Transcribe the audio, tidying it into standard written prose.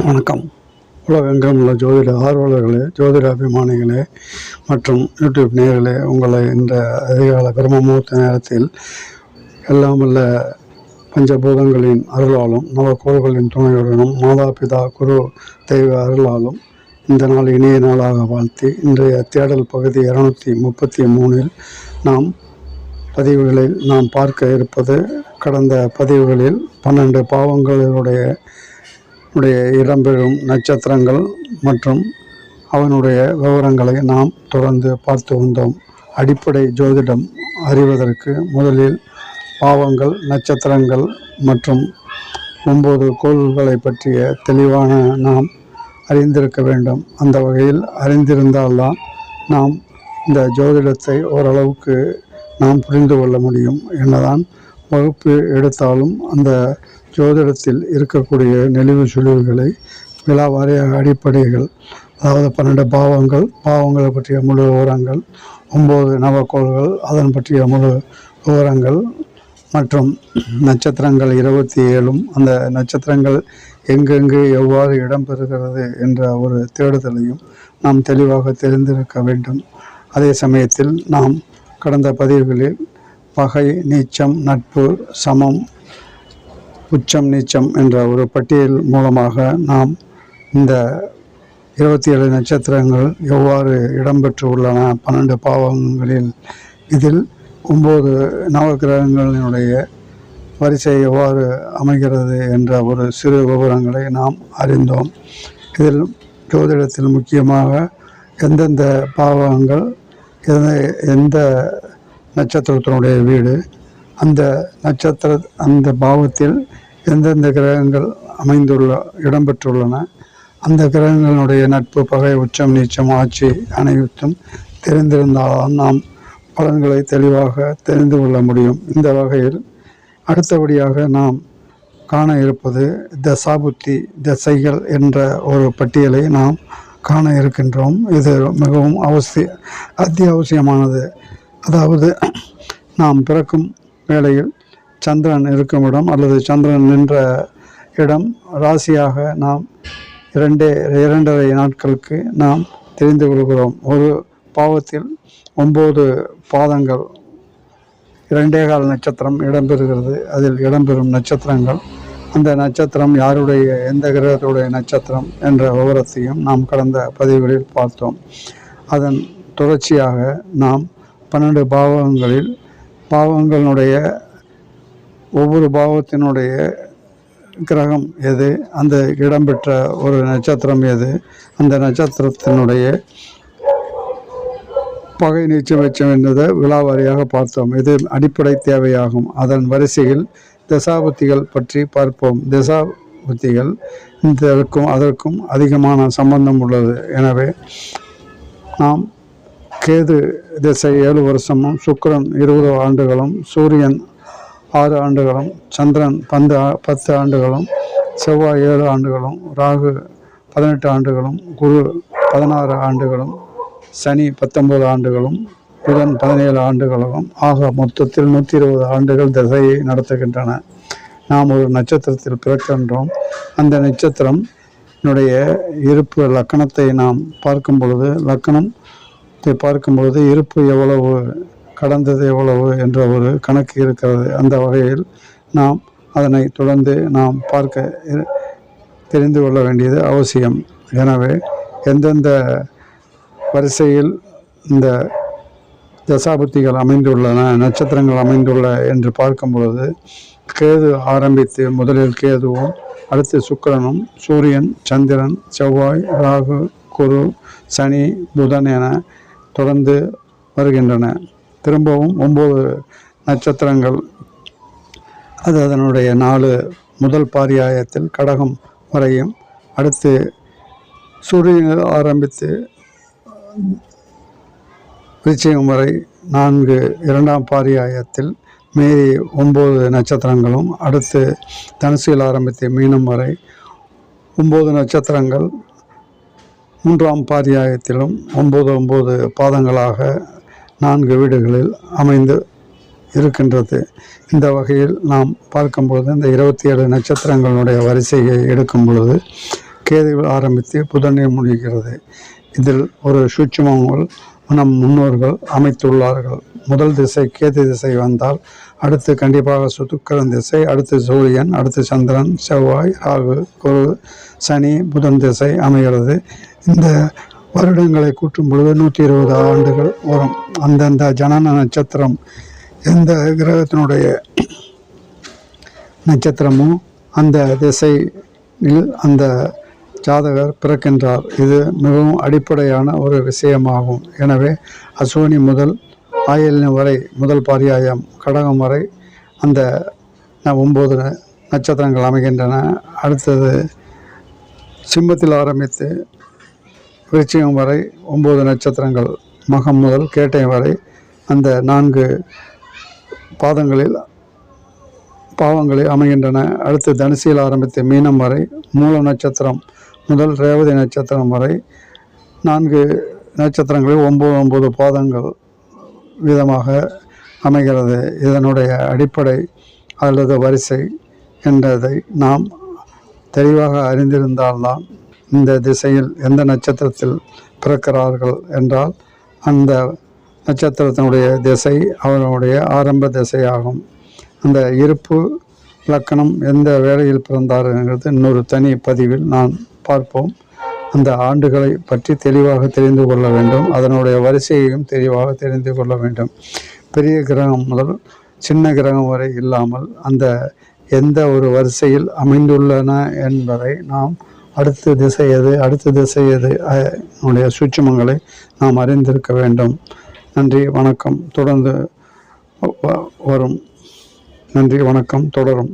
வணக்கம். உலகெங்கும் உள்ள ஜோதிட ஆர்வலர்களே, ஜோதிட அபிமானிகளே மற்றும் யூடியூப் நேயர்களே, உங்களை இந்த அதிகால பிரம்ம முகூர்த்த நேரத்தில் எல்லாம் உள்ள பஞ்சபூதங்களின் அருளாலும் நவக்கோள்களின் துணையுடனும் மாதா பிதா குரு தெய்வ அருளாலும் இந்த நாள் இனிய நாளாக வாழ்த்தி, இன்றைய தேடல் பகுதி 233 நாம் பதிவுகளில் நாம் பார்க்க இருப்பது, கடந்த பதிவுகளில் 12 பாவங்களுடைய இடம்பெறும் நட்சத்திரங்கள் மற்றும் அவனுடைய விவரங்களை நாம் தொடர்ந்து பார்த்து வந்தோம். அடிப்படை ஜோதிடம் அறிவதற்கு முதலில் பாவங்கள், நட்சத்திரங்கள் மற்றும் 9 கோள்களை பற்றிய தெளிவான நாம் அறிந்திருக்க வேண்டும். அந்த வகையில் அறிந்திருந்தால்தான் நாம் இந்த ஜோதிடத்தை ஓரளவுக்கு நாம் புரிந்து கொள்ள முடியும். என்னதான் வகுப்பு எடுத்தாலும் அந்த ஜோதிடத்தில் இருக்கக்கூடிய நெளிவு சுழிவுகளை விலாவாரியாக அடிப்படைகள், அதாவது 12 பாவங்களை பற்றிய முழு விவரங்கள், 9 நவக்கோள்கள் அதன் பற்றிய முழு விவரங்கள் மற்றும் நட்சத்திரங்கள் 27 அந்த நட்சத்திரங்கள் எங்கெங்கு எவ்வாறு இடம்பெறுகிறது என்ற ஒரு தேடுதலையும் நாம் தெளிவாக தெரிந்திருக்க வேண்டும். அதே சமயத்தில் நாம் கடந்த பதிவுகளில் பகை, நீச்சம், நட்பு, சமம், உச்சம், நீச்சம் என்ற ஒரு பட்டியல் மூலமாக நாம் இந்த 27 நட்சத்திரங்கள் எவ்வாறு இடம்பெற்று உள்ளன 12 பாவங்களில், இதில் 9 நவகிரகங்களினுடைய வரிசை எவ்வாறு அமைகிறது என்ற ஒரு சிறு விவரங்களை நாம் அறிந்தோம். இதில் ஜோதிடத்தில் முக்கியமாக எந்தெந்த பாவங்கள், எந்த நட்சத்திரத்தினுடைய வீடு, அந்த பாவத்தில் எந்தெந்த கிரகங்கள் இடம்பெற்றுள்ளன, அந்த கிரகங்களுடைய நட்பு, பகை, உச்சம், நீச்சம், ஆட்சி அனைத்தும் தெரிந்திருந்தால்தான் நாம் பலன்களை தெளிவாக தெரிந்து கொள்ள முடியும். இந்த வகையில் அடுத்தபடியாக நாம் காண இருப்பது தசாபுத்தி திசைகள் என்ற ஒரு பட்டியலை நாம் காண இருக்கின்றோம். இது மிகவும் அத்தியாவசியமானது. அதாவது நாம் பிறக்கும் வேளையில் சந்திரன் இருக்கும் இடம் அல்லது சந்திரன் நின்ற இடம் ராசியாக நாம் 2.5 நாட்களுக்கு நாம் தெரிந்து கொள்கிறோம். ஒரு பாவத்தில் 9 பாதங்கள், 2.25 நட்சத்திரம் இடம்பெறுகிறது. அதில் இடம்பெறும் நட்சத்திரங்கள், அந்த நட்சத்திரம் யாருடைய, எந்த கிரகத்துடைய நட்சத்திரம் என்ற விவரத்தையும் நாம் கடந்த பதிவுகளில் பார்த்தோம். அதன் தொடர்ச்சியாக நாம் 12 பாவங்களுடைய ஒவ்வொரு பாவத்தினுடைய கிரகம் எது, அந்த இடம்பெற்ற ஒரு நட்சத்திரம் எது, அந்த நட்சத்திரத்தினுடைய பகை, நீச்சம், வெச்சம் என்பதை விலாவாரியாக பார்த்தோம். இது அடிப்படை தேவையாகும். அதன் வரிசையில் தசாபுத்திகள் பற்றி பார்ப்போம். தசாபுத்திகள் அதற்கும் அதிகமான சம்பந்தம் உள்ளது. எனவே நாம் கேது திசை 7 வருஷமும், சுக்கிரன் 20 ஆண்டுகளும், சூரியன் 6 ஆண்டுகளும், சந்திரன் 10 ஆண்டுகளும், செவ்வாய் 7 ஆண்டுகளும், ராகு 18 ஆண்டுகளும், குரு 16 ஆண்டுகளும், சனி 19 ஆண்டுகளும், புதன் 17 ஆண்டுகளும் ஆக மொத்தத்தில் 120 ஆண்டுகள் திசையை நடத்துகின்றன. நாம் ஒரு நட்சத்திரத்தில் பிறக்கின்றோம். அந்த நட்சத்திரம் இருப்பு லக்கணத்தை நாம் பார்க்கும் பொழுது இருப்பு எவ்வளவு, கடந்தது எவ்வளவு என்ற ஒரு கணக்கு இருக்கிறது. அந்த வகையில் நாம் அதனை தொடர்ந்து நாம் தெரிந்து கொள்ள வேண்டியது அவசியம். எனவே எந்தெந்த வரிசையில் இந்த தசாபுத்திகள் அமைந்துள்ளன, நட்சத்திரங்கள் அமைந்துள்ள என்று பார்க்கும் பொழுது, கேது ஆரம்பித்து முதலில் கேதுவும், அடுத்து சுக்கிரனும், சூரியன், சந்திரன், செவ்வாய், ராகு, குரு, சனி, புதன் என தொடர்ந்து வருகின்றன. திரும்பவும் 9 நட்சத்திரங்கள், அது அதனுடைய 4 முதல் பாரியாயத்தில் கடகம் வரையும், அடுத்து சூரியனில் ஆரம்பித்து விருச்சிகம் வரை 4 2ஆம் பாரியாயத்தில் மீறி 9 நட்சத்திரங்களும், அடுத்து தனுசில் ஆரம்பித்து மீனம் வரை 9 நட்சத்திரங்கள் 3ஆம் பாரியாயத்திலும் 9 பாதங்களாக 4 வீடுகளில் அமைந்து இருக்கின்றது. இந்த வகையில் நாம் பார்க்கும்போது இந்த 27 நட்சத்திரங்களுடைய வரிசையை எடுக்கும் பொழுது கேதுவில் ஆரம்பித்து புதனில் முடிகிறது. இதில் ஒரு சூட்சுமங்கள் நம் முன்னோர்கள் அமைத்துள்ளார்கள். முதல் திசை கேது திசை வந்தால் அடுத்து கண்டிப்பாக சுக்கிரன் திசை, அடுத்து சூரியன், அடுத்து சந்திரன், செவ்வாய், ராகு, குரு, சனி, புதன் திசை அமைகிறது. இந்த வருடங்களை கூட்டும் பொழுது 120 ஆண்டுகள் வரும். அந்தந்த ஜனன நட்சத்திரம் எந்த கிரகத்தினுடைய நட்சத்திரமோ அந்த திசையில் அந்த ஜாதகர் பிறக்கின்றார். இது மிகவும் அடிப்படையான ஒரு விஷயமாகும். எனவே அஸ்வினி முதல் ஆயில்யம் வரை, முதல் பர்யாயம் கடகம் வரை அந்த 9 நட்சத்திரங்கள் அமைகின்றன. அடுத்தது சிம்மத்தில் ஆரம்பித்து விருச்சிகம் வரை 9 நட்சத்திரங்கள், மகம் முதல் கேட்டை வரை அந்த 4 பாவங்களில் அமைகின்றன. அடுத்து தனுசியில் ஆரம்பித்து மீனம் வரை, மூல நட்சத்திரம் முதல் ரேவதி நட்சத்திரம் வரை 4 நட்சத்திரங்களில் 9 பாதங்கள் விதமாக அமைகிறது. இதனுடைய அடிப்படை அல்லது வரிசை என்றதை நாம் தெளிவாக அறிந்திருந்தால்தான் இந்த திசையில் எந்த நட்சத்திரத்தில் பிறக்கிறார்கள் என்றால் அந்த நட்சத்திரத்தினுடைய திசை அவர்களுடைய ஆரம்ப திசையாகும். அந்த இருப்பு லக்கணம் எந்த வேளையில் பிறந்தார் என்கிறது இன்னொரு தனி பதிவில் நான் பார்ப்போம். அந்த ஆண்டுகளை பற்றி தெளிவாக தெரிந்து கொள்ள வேண்டும். அதனுடைய வரிசையையும் தெளிவாக தெரிந்து கொள்ள வேண்டும். பெரிய கிரகம் முதல் சின்ன கிரகம் வரை இல்லாமல் அந்த எந்த ஒரு வரிசையில் அமைந்துள்ளன என்பதை நாம் அடுத்த திசை எது என்னுடைய சூட்சுமங்களை நாம் அறிந்திருக்க வேண்டும். நன்றி, வணக்கம். தொடர்ந்து வரும். நன்றி, வணக்கம். தொடரும்.